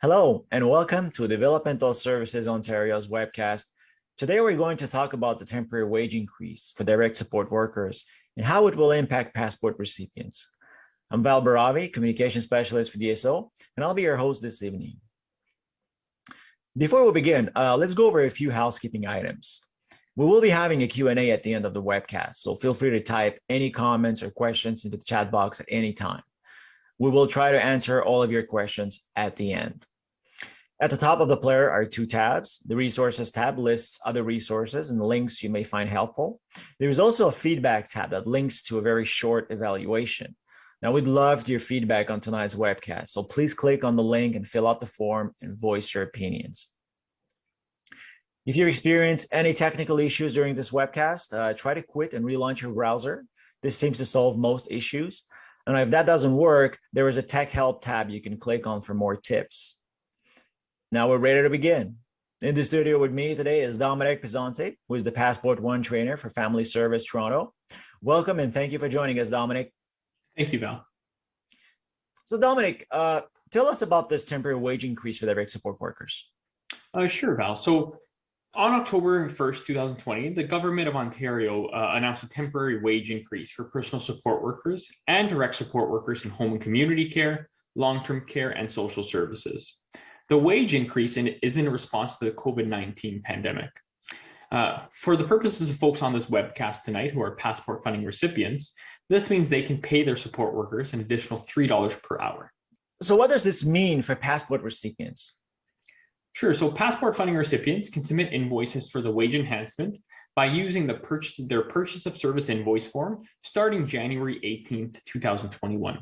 Hello, and welcome to Developmental Services Ontario's webcast. Today, we're going to talk about the temporary wage increase for direct support workers and how it will impact passport recipients. I'm Val Baravi, Communication Specialist for DSO, and I'll be your host this evening. Before we begin, let's go over a few housekeeping items. We will be having a Q&A at the end of the webcast, so feel free to type any comments or questions into the chat box at any time. We will try to answer all of your questions at the end. At the top of the player are two tabs. The Resources tab lists other resources and links you may find helpful. There is also a Feedback tab that links to a very short evaluation. Now, we'd love your feedback on tonight's webcast, so please click on the link and fill out the form and voice your opinions. If you experience any technical issues during this webcast, try to quit and relaunch your browser. This seems to solve most issues. And if that doesn't work, there is a Tech Help tab you can click on for more tips. Now we're ready to begin. In the studio with me today is Dominic Pizzante, who is the Passport One trainer for Family Service Toronto. Welcome and thank you for joining us, Dominic. Thank you, Val. So Dominic, tell us about this temporary wage increase for direct support workers. Sure, Val. So on October 1st, 2020, the Government of Ontario announced a temporary wage increase for personal support workers and direct support workers in home and community care, long-term care, and social services. The wage increase is in response to the COVID-19 pandemic. For the purposes of folks on this webcast tonight who are passport funding recipients, this means they can pay their support workers an additional $3 per hour. So what does this mean for passport recipients? Sure. So passport funding recipients can submit invoices for the wage enhancement by using their purchase of service invoice form starting January 18th, 2021.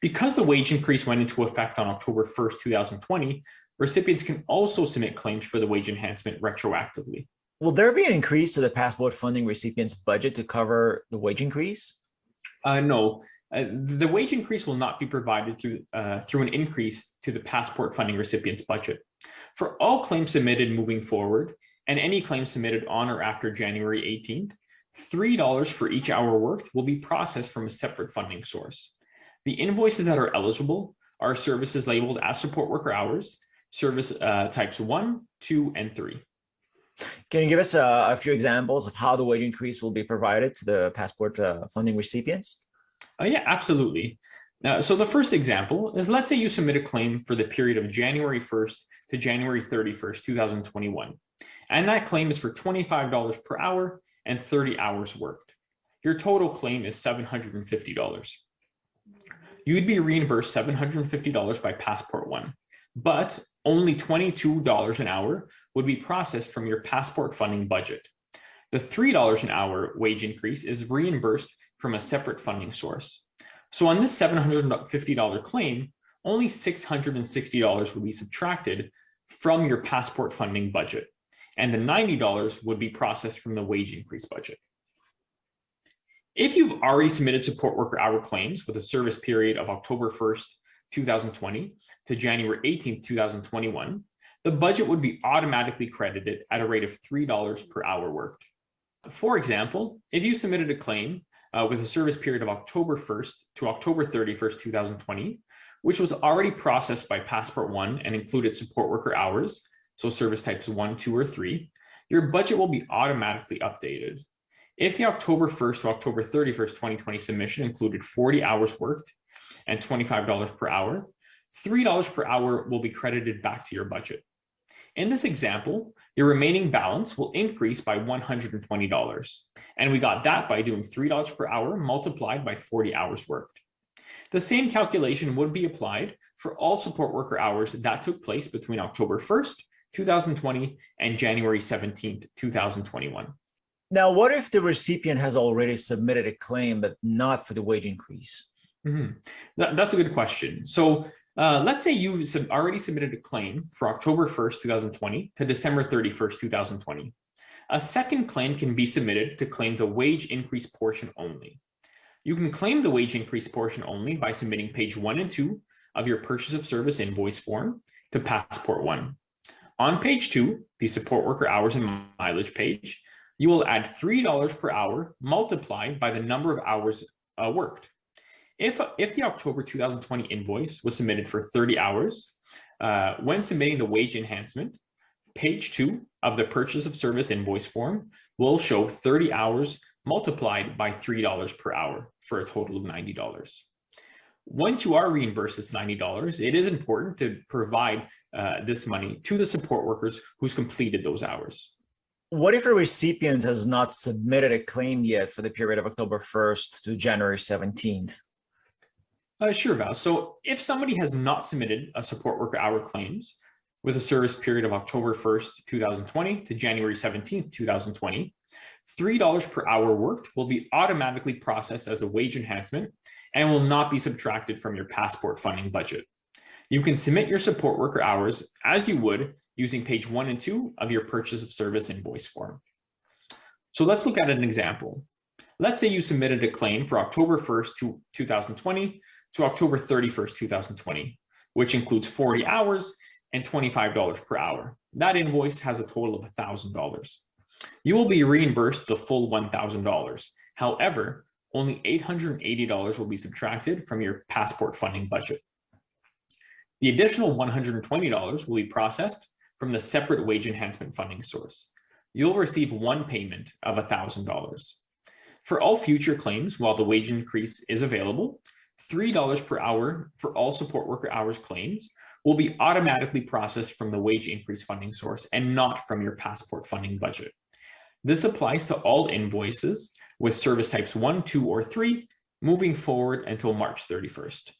Because the wage increase went into effect on October 1st, 2020, recipients can also submit claims for the wage enhancement retroactively. Will there be an increase to the passport funding recipients' budget to cover the wage increase? No. The wage increase will not be provided through an increase to the passport funding recipient's budget. For all claims submitted moving forward, and any claims submitted on or after January 18th, $3 for each hour worked will be processed from a separate funding source. The invoices that are eligible are services labeled as support worker hours, service types 1, 2, and 3. Can you give us a few examples of how the wage increase will be provided to the passport funding recipients? Yeah, absolutely. So the first example is, let's say you submit a claim for the period of January 1st to January 31st, 2021. And that claim is for $25 per hour and 30 hours worked. Your total claim is $750. You'd be reimbursed $750 by Passport One, but only $22 an hour would be processed from your passport funding budget. The $3 an hour wage increase is reimbursed from a separate funding source. So on this $750 claim, only $660 would be subtracted from your passport funding budget, and the $90 would be processed from the wage increase budget. If you've already submitted support worker hour claims with a service period of October 1st, 2020 to January 18th, 2021, the budget would be automatically credited at a rate of $3 per hour worked. For example, if you submitted a claim with a service period of October 1st to October 31st, 2020, which was already processed by Passport One and included support worker hours, so service types 1, 2, or 3, your budget will be automatically updated. If the October 1st to October 31st, 2020 submission included 40 hours worked and $25 per hour, $3 per hour will be credited back to your budget. In this example, your remaining balance will increase by $120. And we got that by doing $3 per hour multiplied by 40 hours worked. The same calculation would be applied for all support worker hours that took place between October 1st, 2020 and January 17th, 2021. Now, what if the recipient has already submitted a claim, but not for the wage increase? That's a good question. So let's say you've already submitted a claim for October 1st, 2020 to December 31st, 2020. A second claim can be submitted to claim the wage increase portion only. You can claim the wage increase portion only by submitting page 1 and 2 of your purchase of service invoice form to Passport One. On page 2, the support worker hours and mileage page, you will add $3 per hour multiplied by the number of hours worked. If the October 2020 invoice was submitted for 30 hours, when submitting the wage enhancement, page 2 of the purchase of service invoice form will show 30 hours multiplied by $3 per hour for a total of $90. Once you are reimbursed this $90, it is important to provide this money to the support workers who's completed those hours. What if a recipient has not submitted a claim yet for the period of October 1st to January 17th? Sure, Val. So if somebody has not submitted a support worker hour claims with a service period of October 1st, 2020 to January 17th, 2020, $3 per hour worked will be automatically processed as a wage enhancement and will not be subtracted from your passport funding budget. You can submit your support worker hours as you would using page 1 and 2 of your purchase of service invoice form. So let's look at an example. Let's say you submitted a claim for October 1st, 2020 to October 31st, 2020, which includes 40 hours and $25 per hour. That invoice has a total of $1,000. You will be reimbursed the full $1,000. However, only $880 will be subtracted from your passport funding budget. The additional $120 will be processed from the separate wage enhancement funding source. You'll receive one payment of $1,000. For all future claims, while the wage increase is available, $3 per hour for all support worker hours claims will be automatically processed from the wage increase funding source and not from your passport funding budget. This applies to all invoices with service types 1, 2, or 3 moving forward until March 31st.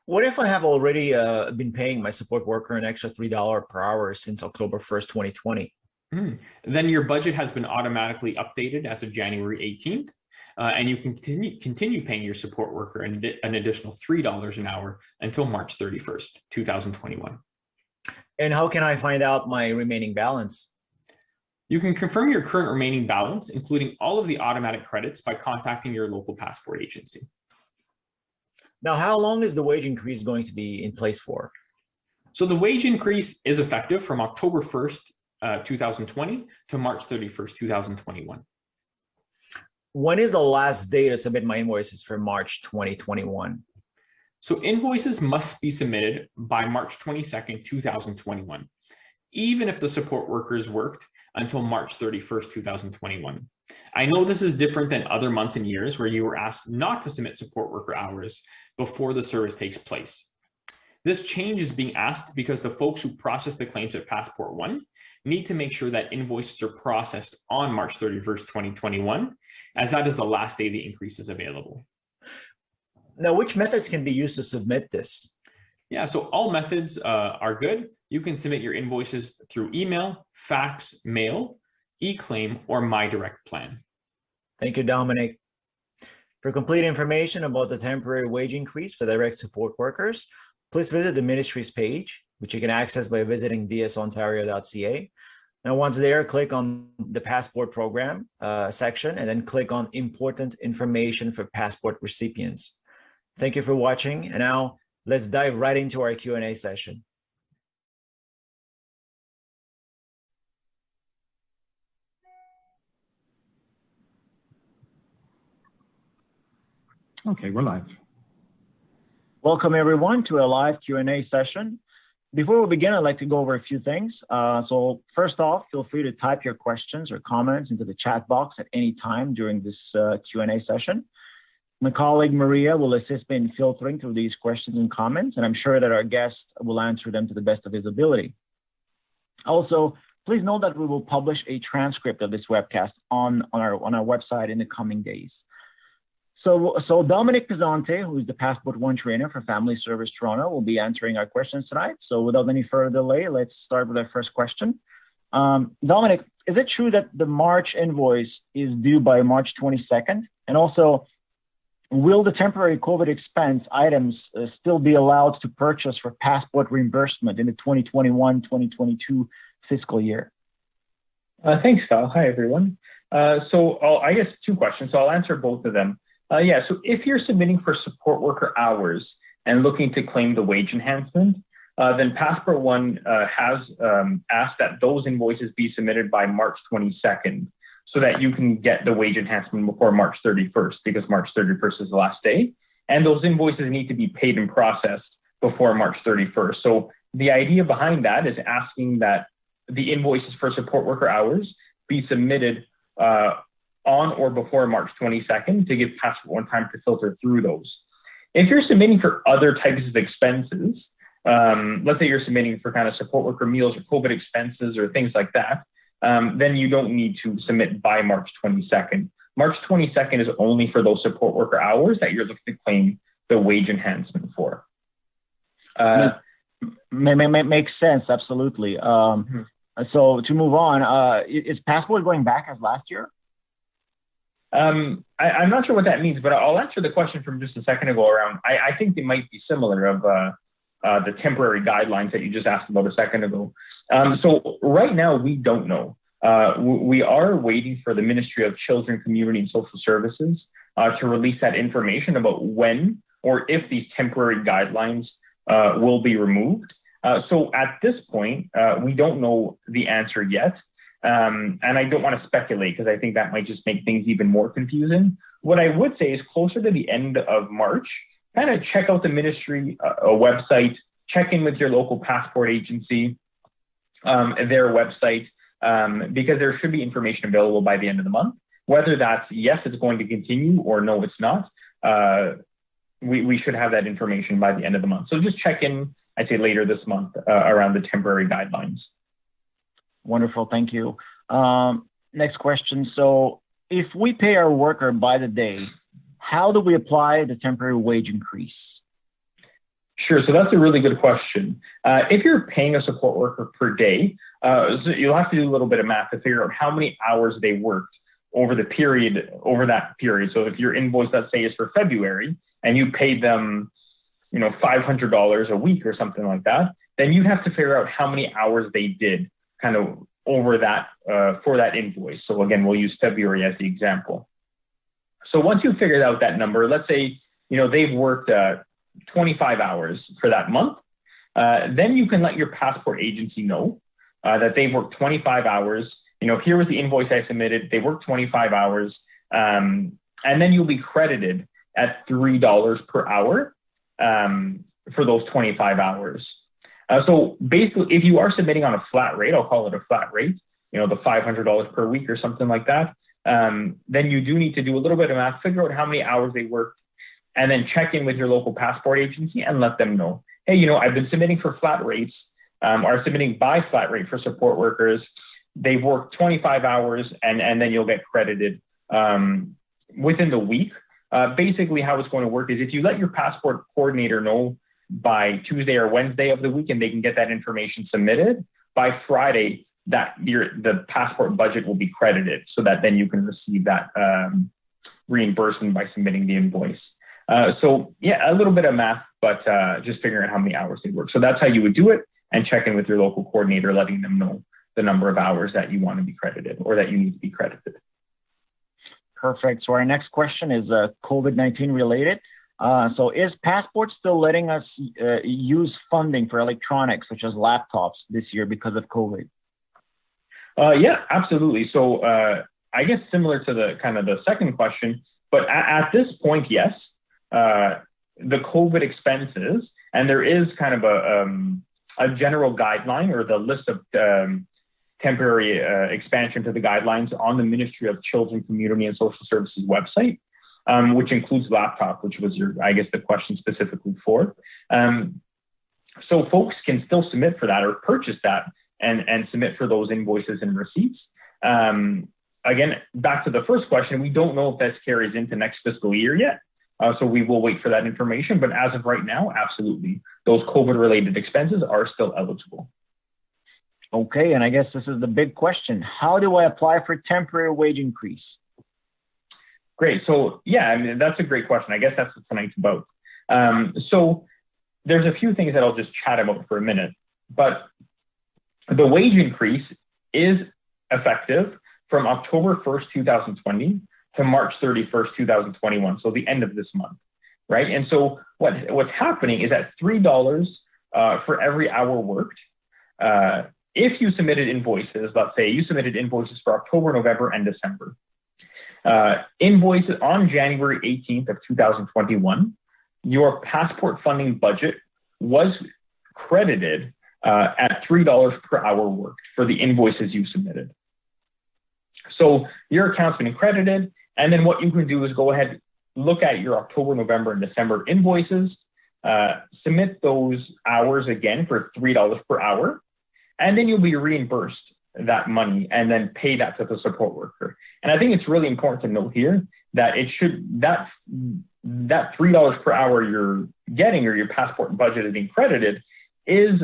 What if I have already been paying my support worker an extra $3 per hour since October 1st, 2020? Then your budget has been automatically updated as of January 18th, and you can continue paying your support worker an additional $3 an hour until March 31st, 2021. And how can I find out my remaining balance? You can confirm your current remaining balance, including all of the automatic credits, by contacting your local passport agency. Now, how long is the wage increase going to be in place for? So the wage increase is effective from October 1st, 2020 to March 31st, 2021. When is the last day to submit my invoices for March 2021? So invoices must be submitted by March 22nd, 2021, even if the support workers worked until March 31st, 2021. I know this is different than other months and years where you were asked not to submit support worker hours before the service takes place. This change is being asked because the folks who process the claims at Passport One need to make sure that invoices are processed on March 31st, 2021, as that is the last day the increase is available. Now, which methods can be used to submit this? Yeah, so all methods are good. You can submit your invoices through email, fax, mail, e-claim, or My Direct Plan. Thank you, Dominic. For complete information about the temporary wage increase for direct support workers, please visit the ministry's page, which you can access by visiting dsontario.ca. Now, once there, click on the passport program section and then click on important information for passport recipients. Thank you for watching. And now let's dive right into our Q&A session. Okay, we're live. Welcome everyone to a live Q&A session. Before we begin, I'd like to go over a few things. So first off, feel free to type your questions or comments into the chat box at any time during this Q&A session. My colleague Maria will assist me in filtering through these questions and comments, and I'm sure that our guest will answer them to the best of his ability. Also, please note that we will publish a transcript of this webcast on our website in the coming days. So Dominic Pizzante, who is the Passport One trainer for Family Service Toronto, will be answering our questions tonight. So without any further delay, let's start with our first question. Dominic, is it true that the March invoice is due by March 22nd? And also, will the temporary COVID expense items still be allowed to purchase for passport reimbursement in the 2021-2022 fiscal year? Thanks, Kyle. Hi, everyone. I guess two questions, so I'll answer both of them. So if you're submitting for support worker hours and looking to claim the wage enhancement, then Passport One has asked that those invoices be submitted by March 22nd so that you can get the wage enhancement before March 31st, because March 31st is the last day. And those invoices need to be paid and processed before March 31st. So the idea behind that is asking that the invoices for support worker hours be submitted on or before March 22nd to give Passport One time to filter through those. If you're submitting for other types of expenses, let's say you're submitting for kind of support worker meals or COVID expenses or things like that, then you don't need to submit by March 22nd. March 22nd is only for those support worker hours that you're looking to claim the wage enhancement for. Makes sense, absolutely. So to move on, is Passport going back as last year? I'm not sure what that means, but I'll answer the question from just a second ago around, I think they might be similar of the temporary guidelines that you just asked about a second ago. So right now, we don't know. We are waiting for the Ministry of Children, Community and Social Services to release that information about when or if these temporary guidelines will be removed. So at this point, we don't know the answer yet. And I don't want to speculate because I think that might just make things even more confusing. What I would say is closer to the end of March, kind of check out the ministry website, check in with your local passport agency, their website, because there should be information available by the end of the month. Whether that's yes, it's going to continue or no, it's not. We should have that information by the end of the month. So just check in, I'd say later this month around the temporary guidelines. Wonderful, thank you. Next question. So if we pay our worker by the day, how do we apply the temporary wage increase? Sure, so that's a really good question. If you're paying a support worker per day, so you'll have to do a little bit of math to figure out how many hours they worked over that period. So if your invoice, let's say, is for February and you paid them, $500 a week or something like that, then you'd have to figure out how many hours they did kind of over that for that invoice. So again, we'll use February as the example. So once you figured out that number, let's say, they've worked 25 hours for that month, then you can let your passport agency know that they've worked 25 hours. Here was the invoice I submitted. They worked 25 hours. And then you'll be credited at $3 per hour for those 25 hours. So basically, if you are submitting on a flat rate, I'll call it a flat rate, the $500 per week or something like that, then you do need to do a little bit of math, figure out how many hours they worked, and then check in with your local passport agency and let them know, hey, I've been submitting for flat rates, or submitting by flat rate for support workers. They've worked 25 hours, and then you'll get credited within the week. Basically, how it's going to work is if you let your passport coordinator know by Tuesday or Wednesday of the week, and they can get that information submitted, by Friday, the passport budget will be credited so that then you can receive that reimbursement by submitting the invoice. So yeah, a little bit of math, but just figuring out how many hours they work. So that's how you would do it, and check in with your local coordinator, letting them know the number of hours that you want to be credited or that you need to be credited. Perfect. So our next question is COVID-19 related. So is Passport still letting us use funding for electronics such as laptops this year because of COVID? Yeah, absolutely. So I guess similar to the second question, but at this point, yes, the COVID expenses, and there is kind of a general guideline or the list of temporary expansion to the guidelines on the Ministry of Children, Community and Social Services website, which includes laptop, which was the question specifically for. So folks can still submit for that or purchase that and submit for those invoices and receipts. Again, back to the first question, we don't know if this carries into next fiscal year yet. So we will wait for that information. But as of right now, absolutely, those COVID-related expenses are still eligible. Okay, and I guess this is the big question. How do I apply for temporary wage increase? Great. So yeah, that's a great question. I guess that's what tonight's about. So there's a few things that I'll just chat about for a minute. But the wage increase is effective from October 1st, 2020 to March 31st, 2021. So the end of this month, right? And so what's happening is at $3 for every hour worked, if you submitted invoices, let's say you submitted invoices for October, November, and December, invoices on January 18th of 2021, your passport funding budget was credited at $3 per hour worked for the invoices you submitted. So your account's been credited, and then what you can do is go ahead, look at your October, November, and December invoices, submit those hours again for $3 per hour, and then you'll be reimbursed that money and then pay that to the support worker. And I think it's really important to note here that that $3 per hour you're getting, or your passport budget is being credited, is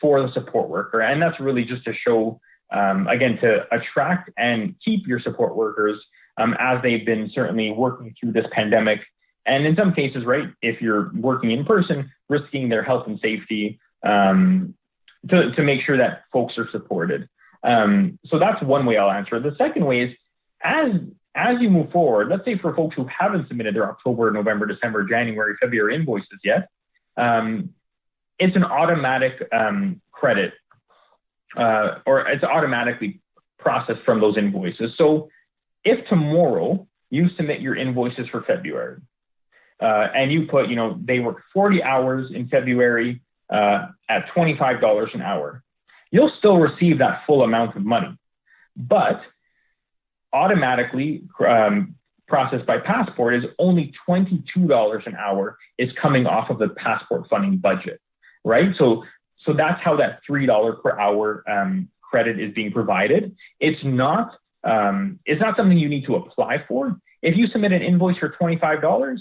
for the support worker. And that's really just to show, again, to attract and keep your support workers as they've been certainly working through this pandemic. And in some cases, right, if you're working in person, risking their health and safety to make sure that folks are supported. So that's one way I'll answer it. The second way is, as you move forward, let's say for folks who haven't submitted their October, November, December, January, February invoices yet, it's an automatic credit, or it's automatically processed from those invoices. So if tomorrow you submit your invoices for February, and you put, they worked 40 hours in February at $25 an hour, you'll still receive that full amount of money, but automatically processed by Passport is only $22 an hour is coming off of the Passport funding budget, right? So that's how that $3 per hour credit is being provided. It's not something you need to apply for. If you submit an invoice for $25,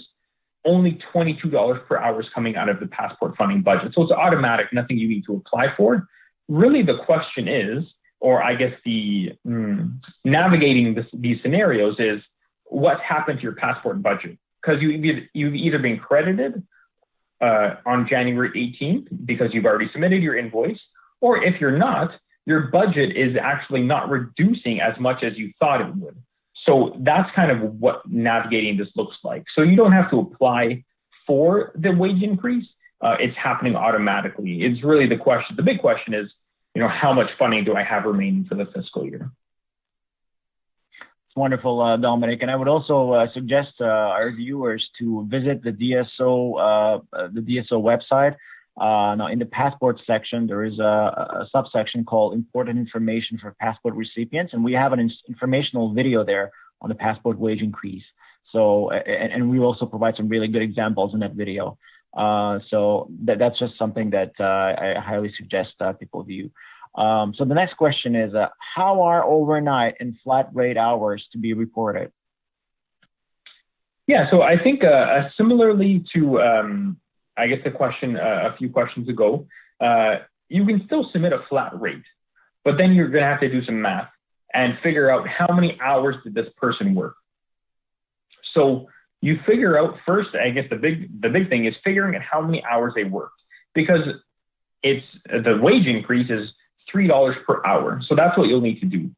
only $22 per hour is coming out of the Passport funding budget. So it's automatic, nothing you need to apply for. Really, the question is, or I guess the navigating these scenarios is, what's happened to your Passport budget? Because you've either been credited on January 18th because you've already submitted your invoice, or if you're not, your budget is actually not reducing as much as you thought it would. So that's kind of what navigating this looks like. So you don't have to apply for the wage increase. It's happening automatically. It's really the question. The big question is, how much funding do I have remaining for the fiscal year? It's wonderful, Dominic. And I would also suggest our viewers to visit the DSO website. Now, in the Passport section, there is a subsection called Important Information for Passport Recipients, and we have an informational video there on the Passport wage increase. So, and we also provide some really good examples in that video. So that's just something that I highly suggest people view. So the next question is, how are overnight and flat rate hours to be reported? Yeah, so I think similarly to, I guess the question a few questions ago, you can still submit a flat rate, but then you're going to have to do some math and figure out how many hours did this person work. So you figure out first, I guess the big thing is figuring out how many hours they worked, because it's the wage increase is $3 per hour. So that's what you'll need to do.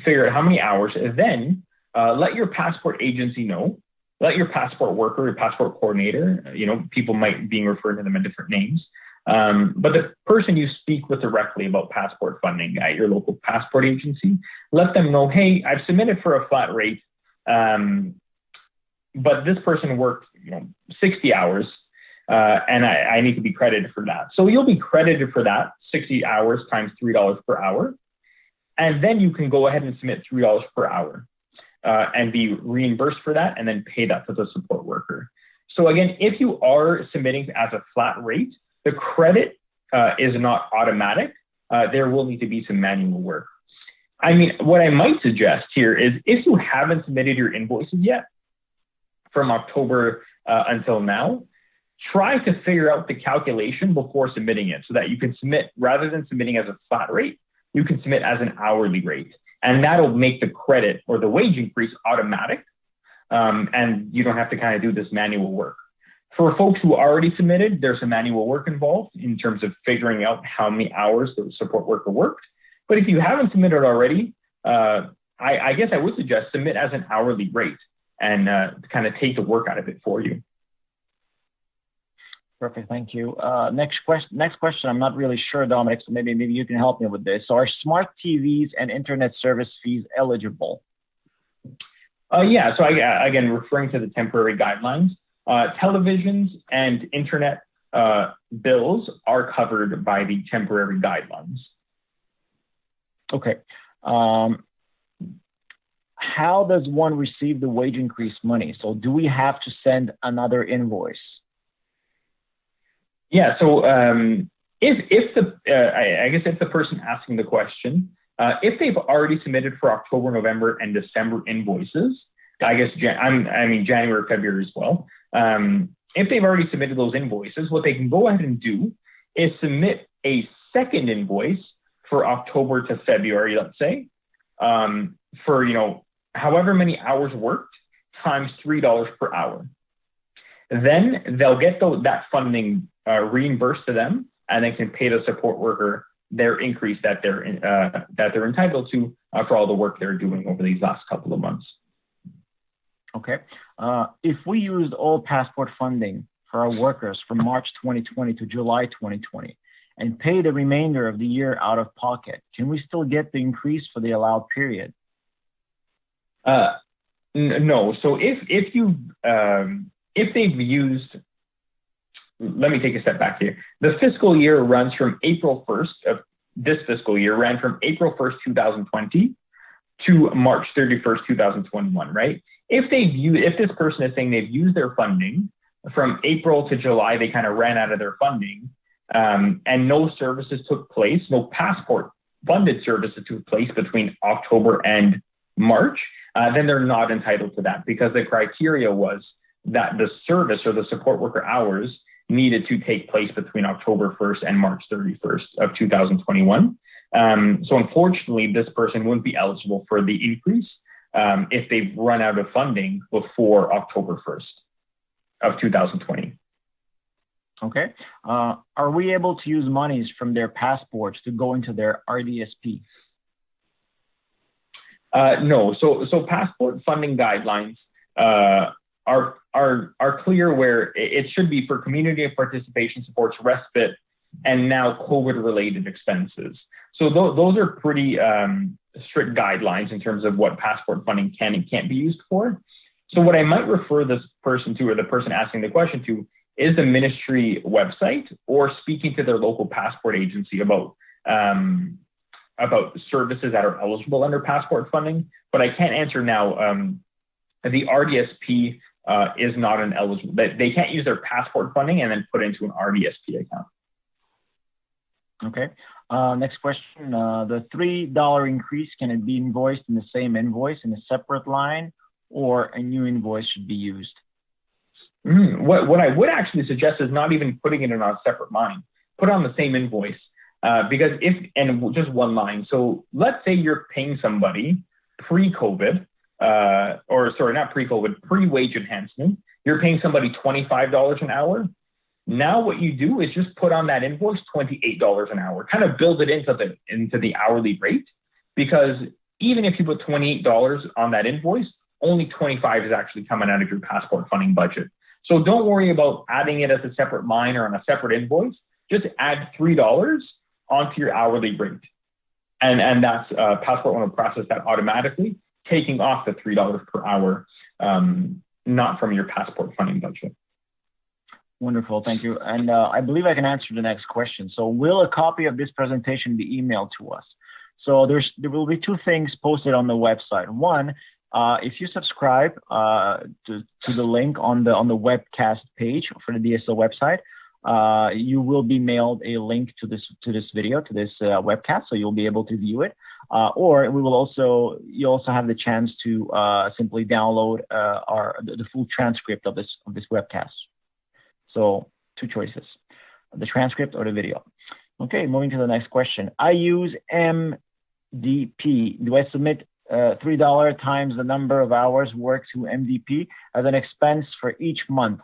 Figure out how many hours, and then let your passport agency know, let your passport worker, your passport coordinator, people might be referring to them in different names. But the person you speak with directly about passport funding at your local passport agency, let them know, hey, I've submitted for a flat rate, but this person worked 60 hours, and I need to be credited for that. So you'll be credited for that 60 hours times $3 per hour. And then you can go ahead and submit $3 per hour and be reimbursed for that, and then pay that to the support worker. So again, if you are submitting as a flat rate, the credit is not automatic. There will need to be some manual work. I mean, what I might suggest here is, if you haven't submitted your invoices yet from October until now, try to figure out the calculation before submitting it, so that you can submit, rather than submitting as a flat rate, you can submit as an hourly rate. And that'll make the credit or the wage increase automatic. And you don't have to kind of do this manual work. For folks who already submitted, there's some manual work involved in terms of figuring out how many hours the support worker worked. But if you haven't submitted already, I guess I would suggest submit as an hourly rate and kind of take the work out of it for you. Perfect, thank you. Next question. I'm not really sure, Dominic, so maybe you can help me with this. So are smart TVs and internet service fees eligible? Yeah, so again, referring to the temporary guidelines, televisions and internet bills are covered by the temporary guidelines. Okay. How does one receive the wage increase money? So do we have to send another invoice? Yeah. So if the person asking the question, if they've already submitted for October, November, and December invoices, January, February as well. If they've already submitted those invoices, what they can go ahead and do is submit a second invoice for October to February, let's say, for however many hours worked times $3 per hour. Then they'll get that funding reimbursed to them, and they can pay the support worker their increase that they're entitled to for all the work they're doing over these last couple of months. Okay. If we used all passport funding for our workers from March 2020 to July 2020 and pay the remainder of the year out of pocket, can we still get the increase for the allowed period? No. So if they've used, let me take a step back here. The fiscal year runs from April 1st of this fiscal year, ran from April 1st, 2020 to March 31st, 2021, right? If this person is saying they've used their funding from April to July, they kind of ran out of their funding, and no services took place, no passport funded services took place between October and March, then they're not entitled to that, because the criteria was that the service or the support worker hours needed to take place between October 1st and March 31st of 2021. So unfortunately, this person wouldn't be eligible for the increase if they've run out of funding before October 1st of 2020. Okay. Are we able to use monies from their passports to go into their RDSP? No. So passport funding guidelines are clear, where it should be for community and participation supports, respite, and now COVID-related expenses. So those are pretty strict guidelines in terms of what passport funding can and can't be used for. So what I might refer this person to, or the person asking the question to, is the ministry website, or speaking to their local passport agency about services that are eligible under passport funding. But I can't answer now. The RDSP is not an eligible. They can't use their passport funding and then put into an RDSP account. Okay. Next question. The $3 increase, can it be invoiced in the same invoice in a separate line, or a new invoice should be used? What I would actually suggest is not even putting it in a separate line. Put it on the same invoice, because and just one line. So let's say you're paying somebody pre-COVID, or sorry, not pre-COVID, pre-wage enhancement. You're paying somebody $25 an hour. Now what you do is just put on that invoice $28 an hour, kind of build it into the hourly rate, because even if you put $28 on that invoice, only $25 is actually coming out of your passport funding budget. So don't worry about adding it as a separate line or on a separate invoice. Just add $3 onto your hourly rate. And that's Passport will process that automatically, taking off the $3 per hour, not from your passport funding budget. Wonderful, thank you. And I believe I can answer the next question. So will a copy of this presentation be emailed to us? So there will be two things posted on the website. One, if you subscribe to the link on the webcast page for the DSO website, you will be mailed a link to this video, to this webcast, so you'll be able to view it. Or you also have the chance to simply download the full transcript of this webcast. So two choices, the transcript or the video. Okay, moving to the next question. I use MDP. Do I submit $3 times the number of hours worked to MDP as an expense for each month?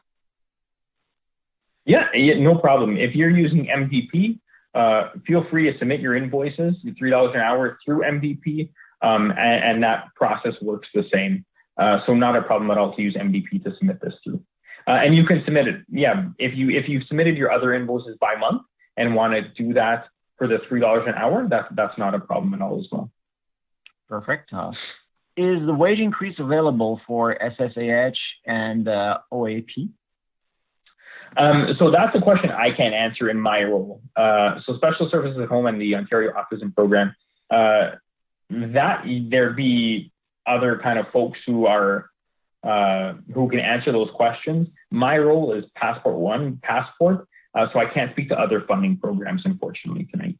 Yeah, no problem. If you're using MDP, feel free to submit your invoices, $3 an hour through MDP, and that process works the same. So not a problem at all to use MDP to submit this through. And you can submit it. Yeah, if you've submitted your other invoices by month and want to do that for the $3 an hour, that's not a problem at all as well. Perfect. Is the wage increase available for SSAH and OAP? So that's a question I can't answer in my role. So special services at home and the Ontario Autism Program, that there'd be other kind of folks who are who can answer those questions. My role is Passport, so I can't speak to other funding programs, unfortunately, tonight.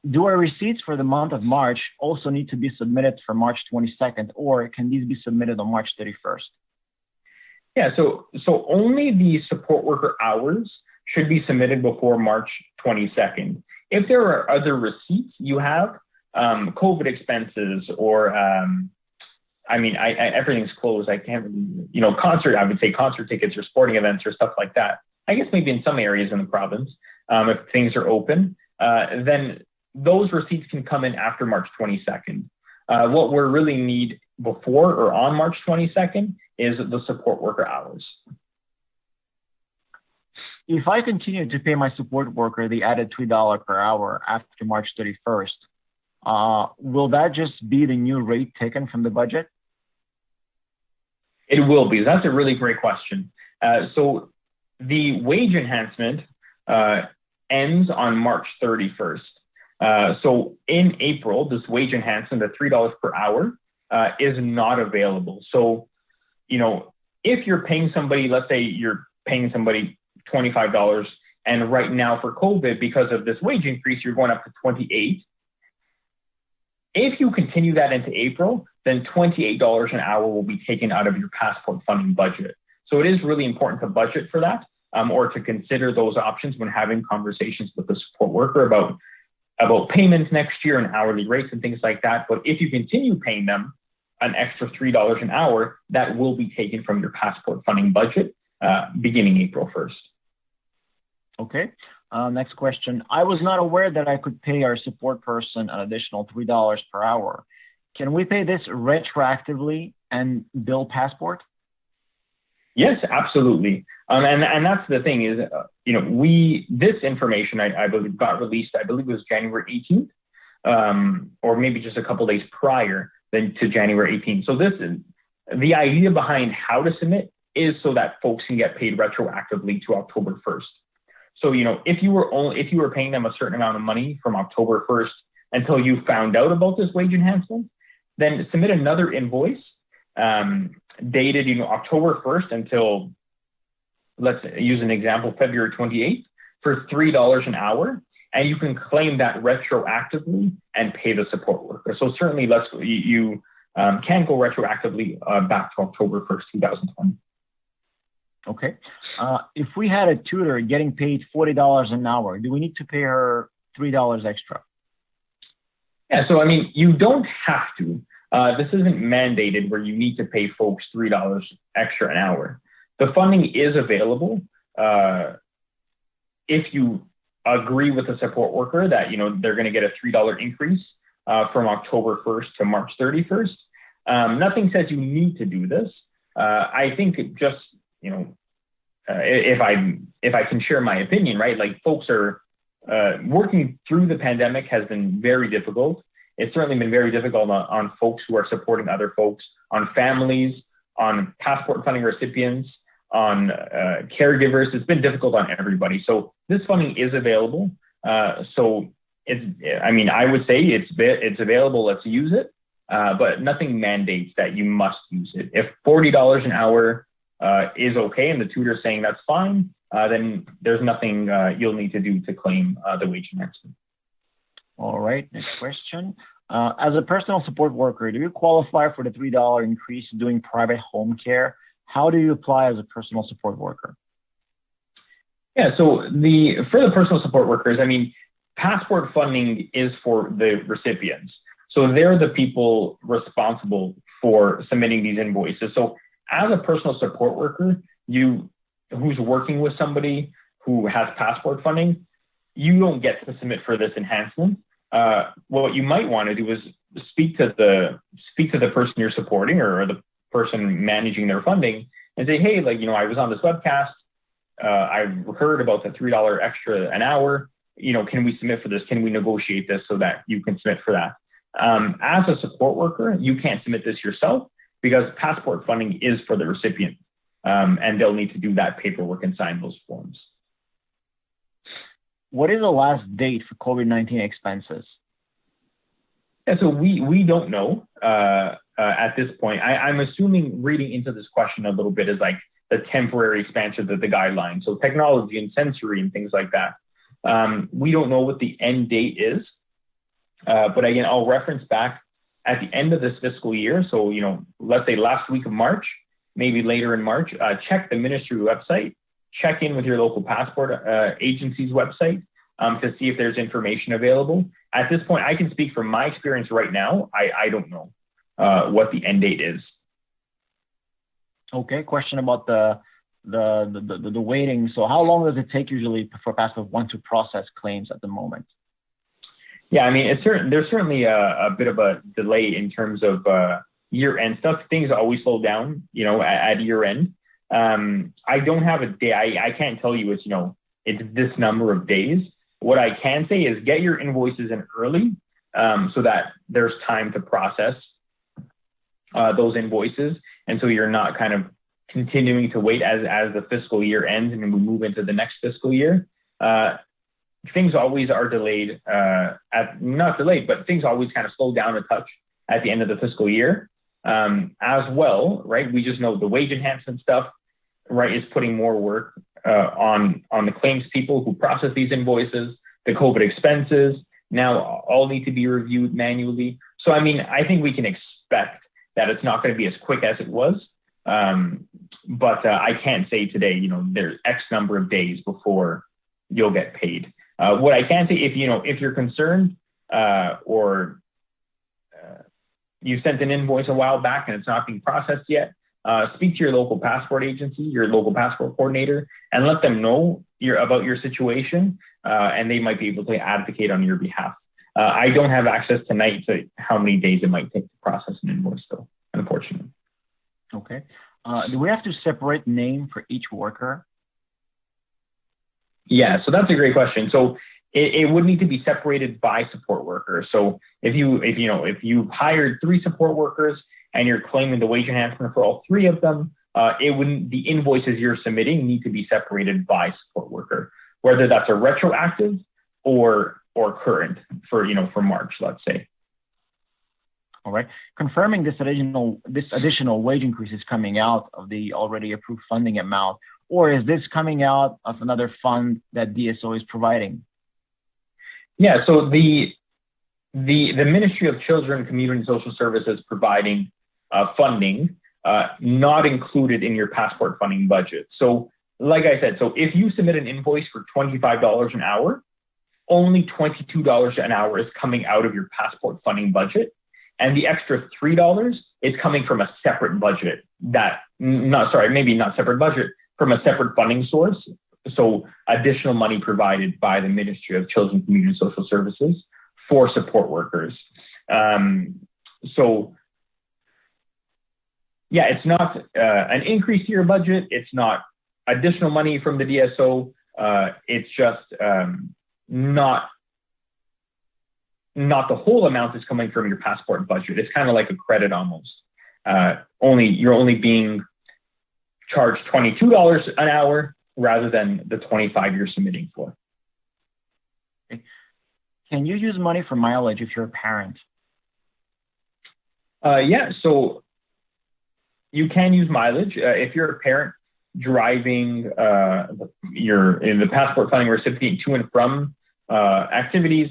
Do our receipts for the month of March also need to be submitted for March 22nd, or can these be submitted on March 31st? Yeah, so only the support worker hours should be submitted before March 22nd. If there are other receipts you have, COVID expenses, or everything's closed. I can't really, I would say concert tickets or sporting events or stuff like that. I guess maybe in some areas in the province, if things are open, then those receipts can come in after March 22nd. What we really need before or on March 22nd is the support worker hours. If I continue to pay my support worker the added $3 per hour after March 31st, will that just be the new rate taken from the budget? It will be. That's a really great question. So the wage enhancement ends on March 31st. So in April, this wage enhancement, the $3 per hour, is not available. So, if you're paying somebody, let's say you're paying somebody $25, and right now for COVID, because of this wage increase, you're going up to $28. If you continue that into April, then $28 an hour will be taken out of your passport funding budget. So it is really important to budget for that, or to consider those options when having conversations with the support worker about payments next year and hourly rates and things like that. But if you continue paying them an extra $3 an hour, that will be taken from your passport funding budget beginning April 1st. Okay. Next question. I was not aware that I could pay our support person an additional $3 per hour. Can we pay this retroactively and bill passport? Yes, absolutely. And that's the thing is, this information I believe got released, I believe it was January 18th, or maybe just a couple days prior to January 18th. So the idea behind how to submit is so that folks can get paid retroactively to October 1st. So, if you were paying them a certain amount of money from October 1st until you found out about this wage enhancement, then submit another invoice dated, October 1st until, let's use an example, February 28th for $3 an hour, and you can claim that retroactively and pay the support worker. So certainly you can go retroactively back to October 1st, 2020. Okay. If we had a tutor getting paid $40 an hour, do we need to pay her $3 extra? Yeah, so you don't have to. This isn't mandated where you need to pay folks $3 extra an hour. The funding is available if you agree with the support worker that they're going to get a $3 increase from October 1st to March 31st. Nothing says you need to do this. I think it just if I can share my opinion, right? Like folks are working through the pandemic has been very difficult. It's certainly been very difficult on folks who are supporting other folks, on families, on passport funding recipients, on caregivers. It's been difficult on everybody. So this funding is available. So I would say it's available. Let's use it. But nothing mandates that you must use it. If $40 an hour is okay and the tutor is saying that's fine, then there's nothing you'll need to do to claim the wage enhancement. All right, next question. As a personal support worker, do you qualify for the $3 increase doing private home care? How do you apply as a personal support worker? Yeah, so for the personal support workers, passport funding is for the recipients. So they're the people responsible for submitting these invoices. So as a personal support worker, who's working with somebody who has passport funding, you don't get to submit for this enhancement. What you might want to do is speak to the person you're supporting or the person managing their funding and say, hey, I was on this webcast. I heard about the $3 extra an hour. can we submit for this? Can we negotiate this so that you can submit for that? As a support worker, you can't submit this yourself because passport funding is for the recipient, and they'll need to do that paperwork and sign those forms. What is the last date for COVID-19 expenses? Yeah, so we don't know at this point. I'm assuming reading into this question a little bit is like the temporary expansion of the guidelines. So technology and sensory and things like that. We don't know what the end date is. But again, I'll reference back at the end of this fiscal year. So, let's say last week of March, maybe later in March, check the ministry website, check in with your local passport agency's website to see if there's information available. At this point, I can speak from my experience right now. I don't know what the end date is. Okay, question about the waiting. So how long does it take usually for Passport One to process claims at the moment? Yeah, I mean, there's certainly a bit of a delay in terms of year-end stuff. Things always slow down, at year-end. I don't have a day. I can't tell you it's this number of days. What I can say is get your invoices in early so that there's time to process those invoices. And so you're not kind of continuing to wait as the fiscal year ends and then we move into the next fiscal year. Things always are delayed, not delayed, but things always kind of slow down a touch at the end of the fiscal year as well, right? We just know the wage enhancement stuff, right, is putting more work on the claims people who process these invoices. The COVID expenses now all need to be reviewed manually. So, I mean, I think we can expect that it's not going to be as quick as it was. But I can't say today, there's X number of days before you'll get paid. What I can say, if you're concerned or you sent an invoice a while back and it's not being processed yet, speak to your local passport agency, your local passport coordinator, and let them know about your situation, and they might be able to advocate on your behalf. I don't have access tonight to how many days it might take to process an invoice, though, unfortunately. Okay. Do we have to separate name for each worker? Yeah, so that's a great question. So it would need to be separated by support worker. So if you've hired 3 support workers and you're claiming the wage enhancement for all 3 of them, the invoices you're submitting need to be separated by support worker, whether that's a retroactive or current for March, let's say. All right. Confirming this additional wage increase is coming out of the already approved funding amount, or is this coming out of another fund that DSO is providing? Yeah, so the Ministry of Children, Community and Social Services providing funding, not included in your passport funding budget. So like I said, so if you submit an invoice for $25 an hour, only $22 an hour is coming out of your passport funding budget. And the extra $3 is coming from a separate budget maybe not separate budget, from a separate funding source. So additional money provided by the Ministry of Children, Community and Social Services for support workers. So yeah, it's not an increase to your budget. It's not additional money from the DSO. It's just not the whole amount is coming from your passport budget. It's kind of like a credit almost. You're only being charged $22 an hour rather than the $25 you're submitting for. Can you use money for mileage if you're a parent? Yeah, so you can use mileage if you're a parent driving the passport funding recipient to and from activities,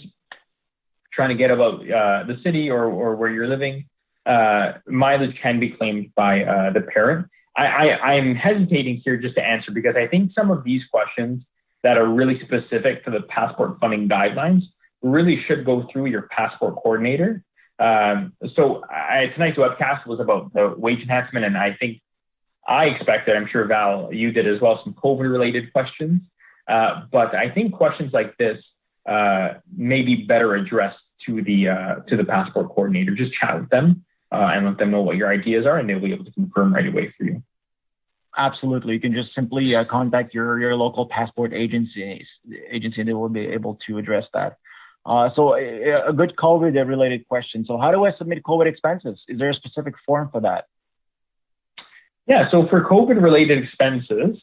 trying to get about the city or where you're living. Mileage can be claimed by the parent. I'm hesitating here just to answer because I think some of these questions that are really specific to the passport funding guidelines really should go through your passport coordinator. So tonight's webcast was about the wage enhancement, and I think I expected, I'm sure Val, you did as well, some COVID-related questions. But I think questions like this may be better addressed to the passport coordinator. Just chat with them and let them know what your ideas are, and they'll be able to confirm right away for you. Absolutely. You can just simply contact your local passport agency, and they will be able to address that. So a good COVID related question. So how do I submit COVID expenses? Is there a specific form for that? Yeah, so for COVID related expenses,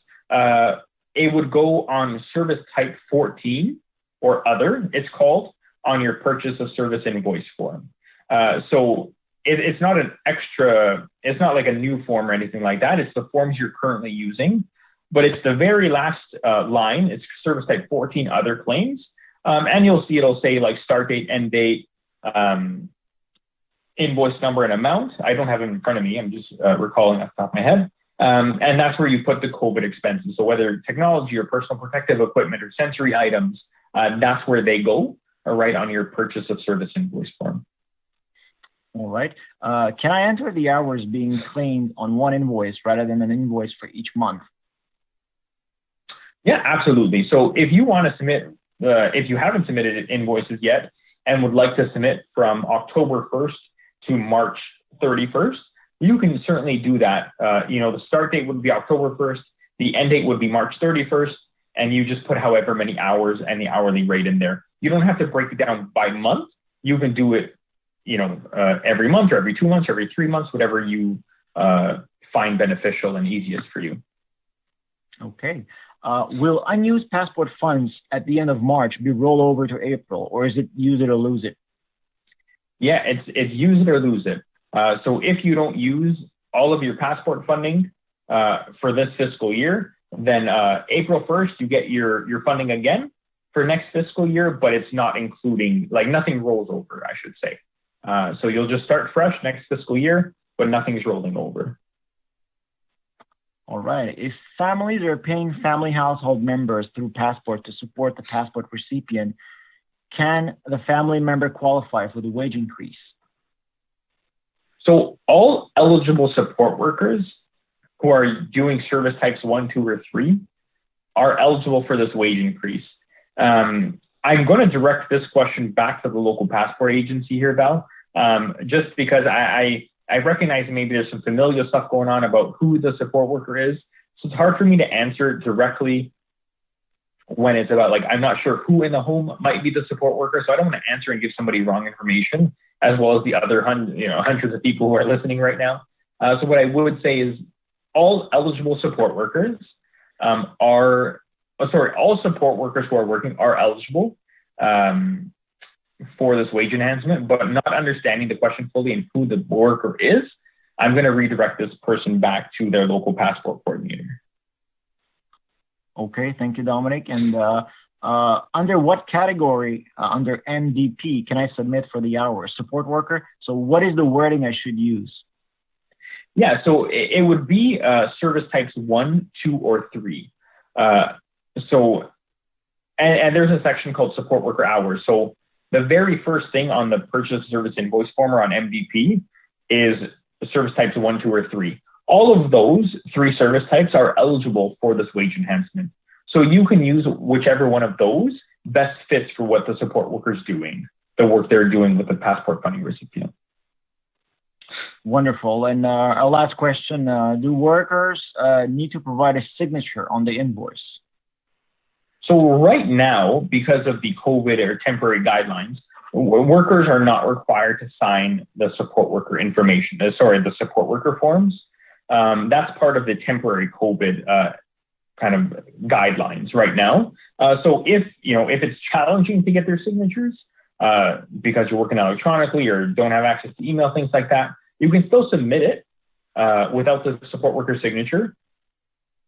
it would go on service type 14 or other, it's called, on your purchase of service invoice form. So it's not an extra, it's not like a new form or anything like that. It's the forms you're currently using, but it's the very last line. It's service type 14 other claims. And you'll see it'll say like start date, end date, invoice number and amount. I don't have it in front of me. I'm just recalling off the top of my head. And that's where you put the COVID expenses. So whether technology or personal protective equipment or sensory items, that's where they go, right on your purchase of service invoice form. All right. Can I enter the hours being claimed on one invoice rather than an invoice for each month? Yeah, absolutely. So if you want to submit, if you haven't submitted invoices yet and would like to submit from October 1st to March 31st, you can certainly do that. The start date would be October 1st, the end date would be March 31st, and you just put however many hours and the hourly rate in there. You don't have to break it down by month. You can do it, every month or every 2 months or every 3 months, whatever you find beneficial and easiest for you. Okay. Will unused passport funds at the end of March be rolled over to April, or is it use it or lose it? Yeah, it's use it or lose it. So if you don't use all of your passport funding for this fiscal year, then April 1st, you get your funding again for next fiscal year, but it's not including, like nothing rolls over, I should say. So you'll just start fresh next fiscal year, but nothing's rolling over. All right. If families are paying family household members through passport to support the passport recipient, can the family member qualify for the wage increase? So all eligible support workers who are doing service types 1, 2, or 3 are eligible for this wage increase. I'm going to direct this question back to the local passport agency here, Val, just because I recognize maybe there's some familial stuff going on about who the support worker is. So it's hard for me to answer directly when it's about, like, I'm not sure who in the home might be the support worker. So I don't want to answer and give somebody wrong information, as well as the other hundreds of people who are listening right now. So what I would say is all eligible support workers all support workers who are working are eligible for this wage enhancement, but not understanding the question fully and who the worker is, I'm going to redirect this person back to their local passport coordinator. Okay, thank you, Dominic. And under what category, under MDP, can I submit for the hours? Support worker. So what is the wording I should use? Yeah, so it would be service types 1, 2, or 3. And there's a section called support worker hours. So the very first thing on the purchase service invoice form or on MDP is service types 1, 2, or 3. All of those 3 service types are eligible for this wage enhancement. So you can use whichever one of those best fits for what the support worker is doing, the work they're doing with the passport funding recipient. Wonderful. And our last question, do workers need to provide a signature on the invoice? So right now, because of the COVID or temporary guidelines, workers are not required to sign the support worker information, the support worker forms. That's part of the temporary COVID kind of guidelines right now. So if it's challenging to get their signatures because you're working electronically or don't have access to email, things like that, you can still submit it without the support worker signature.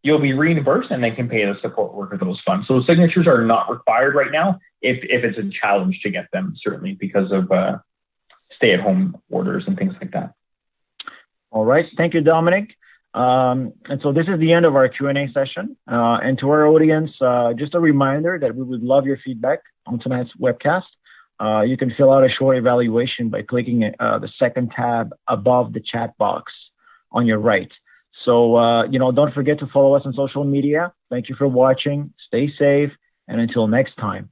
You'll be reimbursed and they can pay the support worker those funds. So signatures are not required right now if it's a challenge to get them, certainly because of stay-at-home orders and things like that. All right. Thank you, Dominic. And so this is the end of our Q&A session. And to our audience, just a reminder that we would love your feedback on tonight's webcast. You can fill out a short evaluation by clicking the second tab above the chat box on your right. So, don't forget to follow us on social media. Thank you for watching. Stay safe. And until next time.